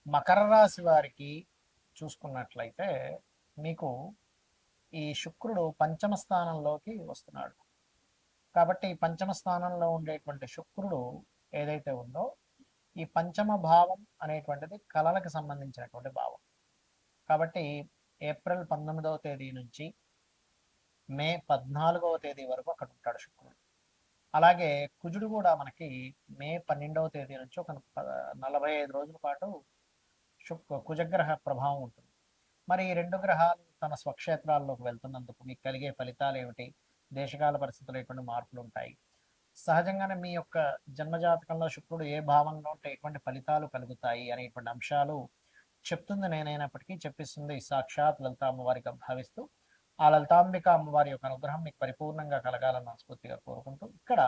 మకర రాశి వారికి చూసుకున్నట్లయితే మీకు ఈ శుక్రుడు పంచమ స్థానంలోకి వస్తున్నాడు. కాబట్టి పంచమ స్థానంలో ఉండేటువంటి శుక్రుడు ఏదైతే ఉందో ఈ పంచమ భావం అనేటువంటిది కళలకు సంబంధించినటువంటి భావం. కాబట్టి ఏప్రిల్ 19వ తేదీ నుంచి మే 14వ తేదీ వరకు అక్కడ ఉంటాడు శుక్రుడు. అలాగే కుజుడు కూడా మనకి మే 12వ తేదీ నుంచి ఒక 45 రోజుల పాటు కుజగ్రహ ప్రభావం ఉంటుంది. మరి ఈ రెండు గ్రహాలు తన స్వక్షేత్రాల్లోకి వెళ్తున్నందుకు మీకు కలిగే ఫలితాలు ఏమిటి, దేశకాల పరిస్థితులు ఎటువంటి మార్పులు ఉంటాయి, సహజంగానే మీ యొక్క జన్మజాతకంలో శుక్రుడు ఏ భావంలో ఉంటే ఎటువంటి ఫలితాలు కలుగుతాయి అనేటువంటి అంశాలు చెప్తుంది నేనైనప్పటికీ చెప్పిస్తుంది సాక్షాత్ లలిత అమ్మవారిగా భావిస్తూ ఆ లలితాంబిక అమ్మవారి యొక్క అనుగ్రహం మీకు పరిపూర్ణంగా కలగాలని మనస్ఫూర్తిగా కోరుకుంటూ ఇక్కడ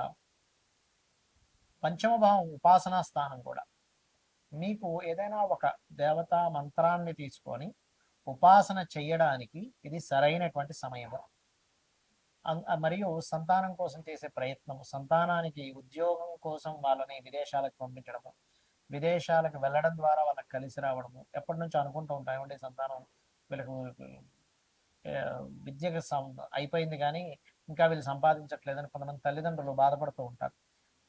పంచమ భావం ఉపాసనా స్థానం కూడా మీకు ఏదైనా ఒక దేవతా మంత్రాన్ని తీసుకొని ఉపాసన చేయడానికి ఇది సరైనటువంటి సమయం. మరియు సంతానం కోసం చేసే ప్రయత్నం, సంతానానికి ఉద్యోగం కోసం వాళ్ళని విదేశాలకు పంపించడము, విదేశాలకు వెళ్ళడం ద్వారా వాళ్ళకి కలిసి రావడము, ఎప్పటి నుంచో అనుకుంటూ ఉంటామండి సంతానం వీళ్ళకు విద్యకు అయిపోయింది కానీ ఇంకా వీళ్ళు సంపాదించట్లేదని కొంతమంది తల్లిదండ్రులు బాధపడుతూ ఉంటారు.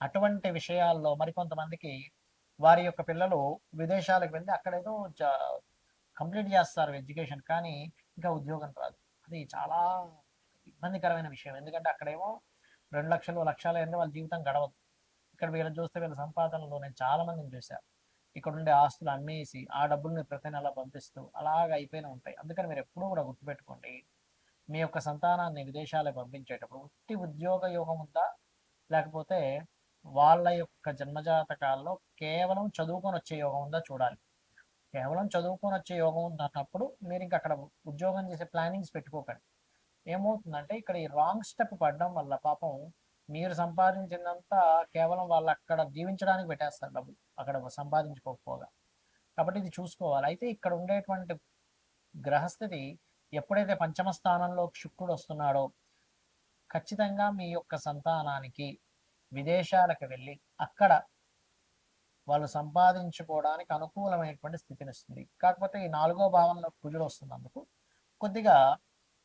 అటువంటి విషయాల్లో మరికొంతమందికి వారి యొక్క పిల్లలు విదేశాలకు వెళ్ళి అక్కడేదో కంప్లీట్ చేస్తారు ఎడ్యుకేషన్, కానీ ఇంకా ఉద్యోగం రాదు. అది చాలా ఇబ్బందికరమైన విషయం. ఎందుకంటే అక్కడేమో 2 లక్షలు లక్షలు అంటే వాళ్ళ జీవితం గడవదు. ఇక్కడ వీళ్ళని చూస్తే వీళ్ళ సంపాదనలో నేను చాలా మందిని చూశాను. ఇక్కడ ఉండే ఆస్తులు అమ్మేసి ఆ డబ్బుల్ని ప్రతి నెల పంపిస్తూ అలాగ అయిపోయినా ఉంటాయి. అందుకని మీరు ఎప్పుడూ కూడా గుర్తుపెట్టుకోండి, మీ యొక్క సంతానాన్ని విదేశాలకు పంపించేటప్పుడు ఉట్టి ఉద్యోగ యోగం ఉందా, లేకపోతే వాళ్ళ యొక్క జన్మజాతకాల్లో కేవలం చదువుకొని వచ్చే యోగం ఉందా చూడాలి. కేవలం చదువుకొని వచ్చే యోగం ఉన్నప్పుడు మీరు ఇంకా అక్కడ ఉద్యోగం చేసే ప్లానింగ్స్ పెట్టుకోకండి. ఏమవుతుందంటే ఇక్కడ ఈ రాంగ్ స్టెప్ పడడం వల్ల పాపం మీరు సంపాదించిందంతా కేవలం వాళ్ళు అక్కడ జీవించడానికి పెట్టేస్తారు డబ్బులు, అక్కడ సంపాదించుకోకపోగా. కాబట్టి ఇది చూసుకోవాలి. అయితే ఇక్కడ ఉండేటువంటి గ్రహస్థితి ఎప్పుడైతే పంచమ స్థానంలో శుక్రుడు వస్తున్నాడో ఖచ్చితంగా మీ యొక్క సంతానానికి విదేశాలకు వెళ్ళి అక్కడ వాళ్ళు సంపాదించుకోవడానికి అనుకూలమైనటువంటి స్థితిని ఇస్తుంది. కాకపోతే ఈ 4వ భావంలో కుజుడు వస్తున్నందుకు కొద్దిగా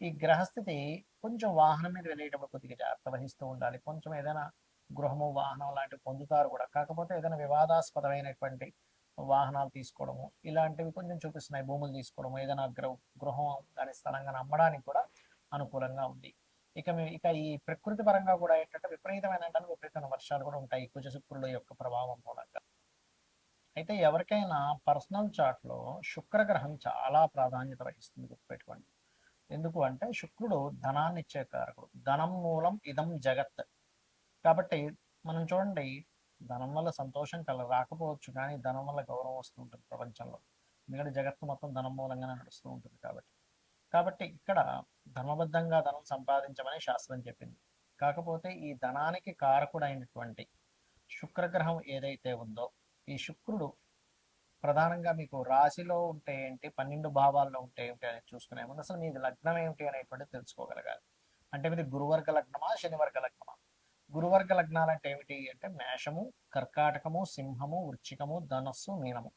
ఈ గ్రహస్థితి కొంచెం వాహనం మీద వెళ్ళేటప్పుడు కొద్దిగా జాగ్రత్త వహిస్తూ ఉండాలి. కొంచెం ఏదైనా గృహము వాహనం లాంటివి పొందుతారు కూడా, కాకపోతే ఏదైనా వివాదాస్పదమైనటువంటి వాహనాలు తీసుకోవడము ఇలాంటివి కొంచెం చూపిస్తున్నాయి. భూములు తీసుకోవడము, ఏదైనా గృహం దాని స్థలంగా అమ్మడానికి కూడా అనుకూలంగా ఉంది. ఇక ఈ ప్రకృతి పరంగా కూడా ఏంటంటే విపరీతమైన వర్షాలు కూడా ఉంటాయి కుజ శుక్రుల యొక్క ప్రభావం మూలంగా. అయితే ఎవరికైనా పర్సనల్ చార్ట్లో శుక్రగ్రహం చాలా ప్రాధాన్యత వహిస్తుంది, గుర్తుపెట్టుకోండి. ఎందుకు అంటే శుక్రుడు ధనాన్ని ఇచ్చే కారకుడు. ధనం మూలం ఇదం జగత్. కాబట్టి మనం చూడండి, ధనం వల్ల సంతోషం రాకపోవచ్చు, కానీ ధనం వల్ల గౌరవం వస్తూ ఉంటుంది ప్రపంచంలో. ఎందుకంటే జగత్తు మొత్తం ధనం మూలంగానే నడుస్తూ ఉంటుంది. కాబట్టి ఇక్కడ ధర్మబద్ధంగా ధనం సంపాదించమని శాస్త్రం చెప్పింది. కాకపోతే ఈ ధనానికి కారకుడైనటువంటి శుక్రగ్రహం ఏదైతే ఉందో ఈ శుక్రుడు ప్రధానంగా మీకు రాశిలో ఉంటే ఏంటి, 12 భావాల్లో ఉంటే ఏమిటి అనేది చూసుకునే ముందు అసలు మీది లగ్నం ఏమిటి అనేటువంటిది తెలుసుకోగలగాలి. అంటే మీది గురువర్గ లగ్నమా శనివర్గ లగ్నమా? గురువర్గ లగ్నాలు అంటే ఏమిటి అంటే మేషము, కర్కాటకము, సింహము, వృశ్చికము, ధనస్సు, మీనము.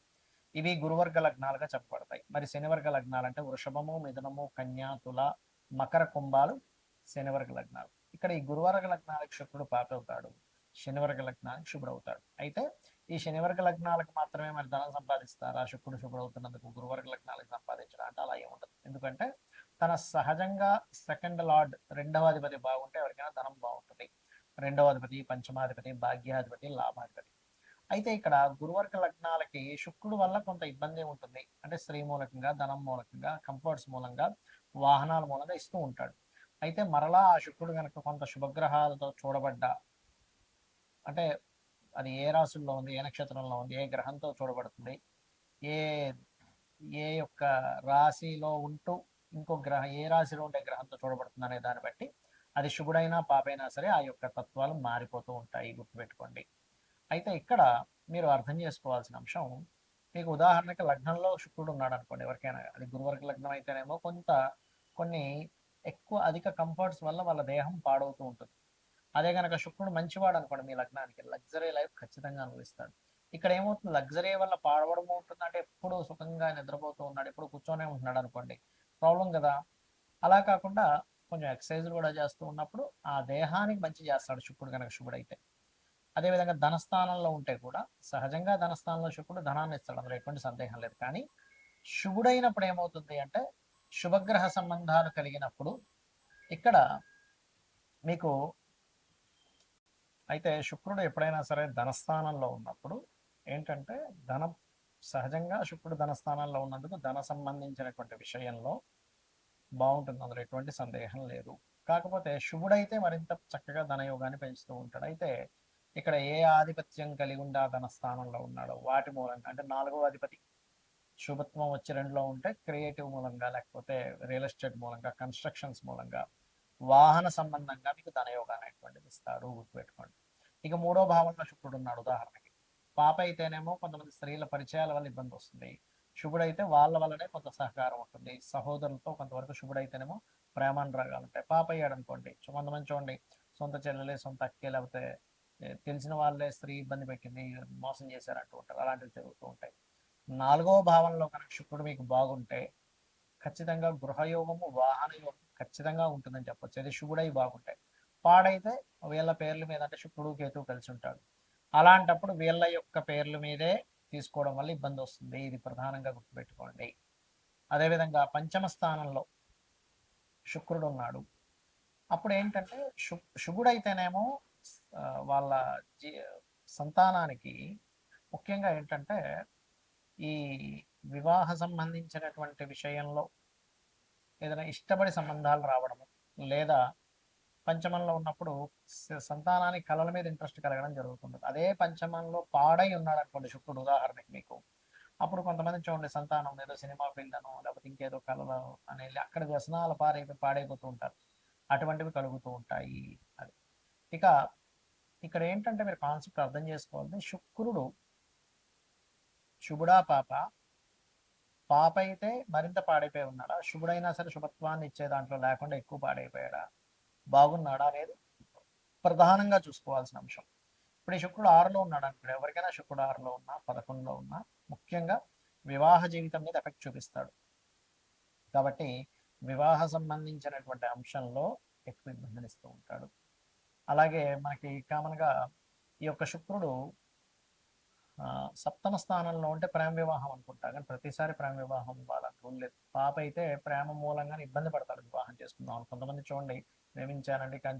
ఇవి గురువర్గ లగ్నాలుగా చెప్పబడతాయి. మరి శనివర్గ లగ్నాలు అంటే వృషభము, మిథునము, కన్యా, తుల, మకర, కుంభాలు శనివర్గ లగ్నాలు. ఇక్కడ ఈ గురువర్గ లగ్నాలకు శుక్రుడు పాతవుతాడు, శనివర్గ లగ్నానికి శుభ్రుడు అవుతాడు. అయితే ఈ శనివర్గ లగ్నాలకు మాత్రమే మరి ధనం సంపాదిస్తారా శుక్రుడు శుభ్రవుతున్నందుకు? గురువర్గ లగ్నాలకు సంపాదించడం అంటే అలా ఏముండదు. ఎందుకంటే తన సహజంగా సెకండ్ లార్డ్, రెండవ అధిపతి బాగుంటే ఎవరికైనా ధనం బాగుంటుంది. రెండవ అధిపతి, పంచమాధిపతి, భాగ్యాధిపతి, లాభాధిపతి. అయితే ఇక్కడ గురువర్గ లగ్నాలకి శుక్రుడు వల్ల కొంత ఇబ్బంది ఉంటుంది. అంటే స్త్రీ మూలకంగా, ధనం మూలకంగా, కంఫర్ట్స్ మూలంగా, వాహనాల మూలంగా ఇస్తూ ఉంటాడు. అయితే మరలా ఆ శుక్రుడు కనుక కొంత శుభగ్రహాలతో చూడబడ్డా, అంటే అది ఏ రాశుల్లో ఉంది, ఏ నక్షత్రంలో ఉంది, ఏ గ్రహంతో చూడబడుతుంది, ఏ ఏ యొక్క రాశిలో ఉంటూ ఇంకో గ్రహం ఏ రాశిలో ఉండే గ్రహంతో చూడబడుతుంది అనే దాన్ని బట్టి అది శుభుడైనా పాపైనా సరే ఆ యొక్క తత్వాలు మారిపోతూ ఉంటాయి, గుర్తుపెట్టుకోండి. అయితే ఇక్కడ మీరు అర్థం చేసుకోవాల్సిన అంశం, మీకు ఉదాహరణకి లగ్నంలో శుక్రుడు ఉన్నాడు అనుకోండి, ఎవరికైనా అది గురువర్గ లగ్నం అయితేనేమో కొన్ని ఎక్కువ అధిక కంఫర్ట్స్ వల్ల వాళ్ళ దేహం పాడవుతూ ఉంటుంది. అదే కనుక శుక్రుడు మంచివాడు అనుకోండి, మీ లగ్నానికి లగ్జరీ లైఫ్ ఖచ్చితంగా అనుభవిస్తాడు. ఇక్కడ ఏమవుతుంది, లగ్జరీ వల్ల పాడవడం ఉంటుంది. అంటే ఎప్పుడు సుఖంగా నిద్రపోతూ ఉన్నాడు, ఎప్పుడు కూర్చొనే ఉంటున్నాడు అనుకోండి, ప్రాబ్లం కదా. అలా కాకుండా కొంచెం ఎక్సర్సైజ్లు కూడా చేస్తూ ఉన్నప్పుడు ఆ దేహానికి మంచి చేస్తాడు శుక్రుడు కనుక శుభుడైతే. అదేవిధంగా ధనస్థానంలో ఉంటే కూడా సహజంగా ధనస్థానంలో శుక్రుడు ధనాన్ని ఇస్తాడు, అందులో ఎటువంటి సందేహం లేదు. కానీ శుభుడైనప్పుడు ఏమవుతుంది అంటే శుభగ్రహ సంబంధాలు కలిగినప్పుడు ఇక్కడ మీకు అయితే శుక్రుడు ఎప్పుడైనా సరే ధనస్థానంలో ఉన్నప్పుడు ఏంటంటే ధనం సహజంగా శుక్రుడు ధనస్థానంలో ఉన్నందుకు ధన సంబంధించినటువంటి విషయంలో బాగుంటుంది, అందులో ఎటువంటి సందేహం లేదు. కాకపోతే శుభుడైతే మరింత చక్కగా ధనయోగాన్ని పెంచుతూ ఉంటాడు. అయితే ఇక్కడ ఏ ఆధిపత్యం కలిగి ఉండి ఆ ధనస్థానంలో ఉన్నాడో వాటి మూలంగా, అంటే 4వ అధిపతి శుభత్వం వచ్చి 2లో ఉంటే క్రియేటివ్ మూలంగా, లేకపోతే రియల్ ఎస్టేట్ మూలంగా, కన్స్ట్రక్షన్స్ మూలంగా, వాహన సంబంధంగా మీకు ధనయోగాన్ని అనేటువంటిది ఇస్తారు, గుర్తుపెట్టుకోండి. ఇక 3వ భావంలో శుక్రుడు ఉన్నాడు. ఉదాహరణకి పాప అయితేనేమో కొంతమంది స్త్రీల పరిచయాల వల్ల ఇబ్బంది వస్తుంది, శుభుడైతే వాళ్ళ వల్లనే కొంత సహకారం ఉంటుంది. సహోదరులతో కొంతవరకు శుభుడైతేనేమో ప్రేమానురాగాలు ఉంటాయి. పాప అయ్యాడు అనుకోండి, కొంతమంది చూడండి సొంత చెల్లెలే, సొంత అక్కే, లేకపోతే తెలిసిన వాళ్ళే స్త్రీ ఇబ్బంది పెట్టింది, మోసం చేశారంటూ ఉంటారు, అలాంటివి జరుగుతూ ఉంటాయి. 4వ భావంలో కనుక శుక్రుడు మీకు బాగుంటే ఖచ్చితంగా గృహయోగము, వాహన యోగం ఖచ్చితంగా ఉంటుందని చెప్పొచ్చు, అది శుభుడై బాగుంటాయి. పాడైతే వీళ్ళ పేర్ల మీద, అంటే శుక్రుడు కేతువు కలిసి ఉంటాడు, అలాంటప్పుడు వీళ్ళ యొక్క పేర్ల మీదే తీసుకోవడం వల్ల ఇబ్బంది వస్తుంది, ఇది ప్రధానంగా గుర్తుపెట్టుకోండి. అదేవిధంగా పంచమ స్థానంలో శుక్రుడు ఉన్నాడు, అప్పుడు ఏంటంటే శుభుడైతేనేమో వాళ్ళ జీ సంతానానికి ముఖ్యంగా ఏంటంటే ఈ వివాహ సంబంధించినటువంటి విషయంలో ఏదైనా ఇష్టపడి సంబంధాలు రావడము, లేదా పంచమంలో ఉన్నప్పుడు సంతానానికి కళల మీద ఇంట్రెస్ట్ కలగడం జరుగుతుంది. అదే పంచమంలో పాడై ఉన్నాడు అనుకోండి శుక్రుడు, ఉదాహరణకి మీకు, అప్పుడు కొంతమంది చూడండి సంతానం ఏదో సినిమా ఫీల్డ్ అనో లేకపోతే ఇంకేదో కళలు అనేది అక్కడ వ్యసనాలు పాడైపోతూ ఉంటారు, అటువంటివి కలుగుతూ ఉంటాయి. అది ఇక ఇక్కడ ఏంటంటే మీరు కాన్సెప్ట్ అర్థం చేసుకోవాలి, శుక్రుడు శుభుడా పాప, పాప అయితే మరింత పాడైపోయి ఉన్నాడా, శుభుడైనా సరే శుభత్వాన్ని ఇచ్చే దాంట్లో లేకుండా ఎక్కువ పాడైపోయాడా, బాగున్నాడా అనేది ప్రధానంగా చూసుకోవాల్సిన అంశం. ఇప్పుడు ఈ శుక్రుడు 6లో ఉన్నాడు అనుకోండి, ఎవరికైనా శుక్రుడు 6లో ఉన్నా 11లో ఉన్నా ముఖ్యంగా వివాహ జీవితం మీద ఎఫెక్ట్ చూపిస్తాడు. కాబట్టి వివాహ సంబంధించినటువంటి అంశంలో ఎక్కువ ఇబ్బందినిస్తూ ఉంటాడు. అలాగే మనకి కామన్గా ఈ యొక్క శుక్రుడు సప్తమ స్థానంలో ఉంటే ప్రేమ వివాహం అనుకుంటా, కానీ ప్రతిసారి ప్రేమ వివాహం వాళ్ళని రూల్ లేదు. పాప అయితే ప్రేమ మూలంగానే ఇబ్బంది పడతాడు వివాహం చేసుకుందాం. కొంతమంది చూడండి ప్రేమించానండి కానీ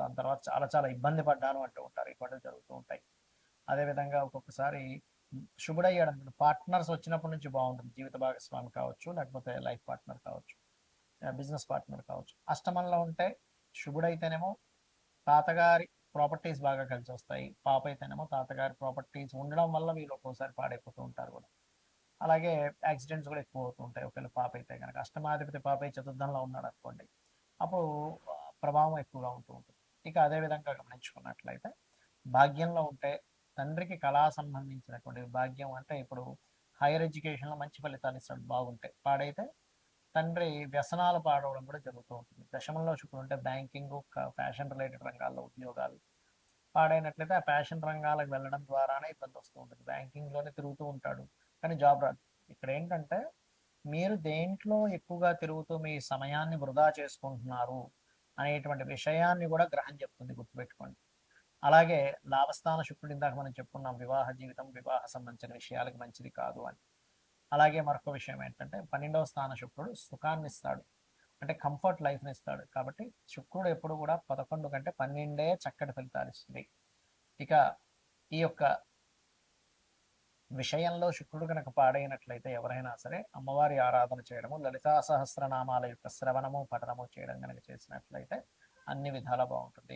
దాని తర్వాత చాలా చాలా ఇబ్బంది పడ్డాను అంటూ ఉంటారు, ఇటువంటి జరుగుతూ ఉంటాయి. అదేవిధంగా ఒక్కొక్కసారి శుభుడయ్యాడు అనుకోండి, పార్ట్నర్స్ వచ్చినప్పటి నుంచి బాగుంటుంది, జీవిత భాగస్వామి కావచ్చు, లేకపోతే లైఫ్ పార్ట్నర్ కావచ్చు, బిజినెస్ పార్ట్నర్ కావచ్చు. అష్టమంలో ఉంటే శుభుడైతేనేమో తాతగారి ప్రాపర్టీస్ బాగా కలిసి వస్తాయి, పాప అయితేనేమో తాతగారి ప్రాపర్టీస్ ఉండడం వల్ల వీళ్ళు ఒక్కోసారి పాడైపోతూ ఉంటారు కూడా. అలాగే యాక్సిడెంట్స్ కూడా ఎక్కువ అవుతూ ఉంటాయి ఒకవేళ పాప అయితే కనుక. అష్టమాధిపతి పాప చతుర్థంలో ఉన్నాడు అనుకోండి, అప్పుడు ప్రభావం ఎక్కువగా ఉంటూ ఉంటుంది. ఇక అదేవిధంగా గమనించుకున్నట్లయితే భాగ్యంలో ఉంటే తండ్రికి కళా సంబంధించినటువంటి భాగ్యం, అంటే ఇప్పుడు హైయర్ ఎడ్యుకేషన్లో మంచి ఫలితాలు ఇస్తాడు బాగుంటే. పాడైతే తండ్రి వ్యసనాలు పాడవడం కూడా జరుగుతూ ఉంటుంది. దశమంలో శుక్రుడు ఉంటే బ్యాంకింగ్, ఫ్యాషన్ రిలేటెడ్ రంగాల్లో ఉద్యోగాలు, పాడైనట్లయితే ఆ ఫ్యాషన్ రంగాలకు వెళ్ళడం ద్వారానే ఇబ్బంది వస్తూ ఉంటుంది, బ్యాంకింగ్లోనే తిరుగుతూ ఉంటాడు కానీ జాబ్ రాదు. ఇక్కడ ఏంటంటే మీరు దేంట్లో ఎక్కువగా తిరుగుతూ మీ సమయాన్ని వృధా చేసుకుంటున్నారు అనేటువంటి విషయాన్ని కూడా గ్రహం చెప్తుంది, గుర్తుపెట్టుకోండి. అలాగే లాభస్థాన శుక్రుడు ఇందాక మనం చెప్పుకున్నాం, వివాహ జీవితం, వివాహ సంబంధించిన విషయాలకు మంచిది కాదు అని. అలాగే మరొక విషయం ఏంటంటే 12వ స్థాన శుక్రుడు సుఖాన్ని ఇస్తాడు, అంటే కంఫర్ట్ లైఫ్ని ఇస్తాడు. కాబట్టి శుక్రుడు ఎప్పుడు కూడా 11 కంటే 12 చక్కటి ఫలితాలు ఇస్తుంది. ఇక ఈ యొక్క విషయంలో శుక్రుడు కనుక పాడైనట్లయితే ఎవరైనా సరే అమ్మవారి ఆరాధన చేయడము, లలితా సహస్రనామాల యొక్క శ్రవణము పఠనము చేయడం కనుక చేసినట్లయితే అన్ని విధాలా బాగుంటుంది.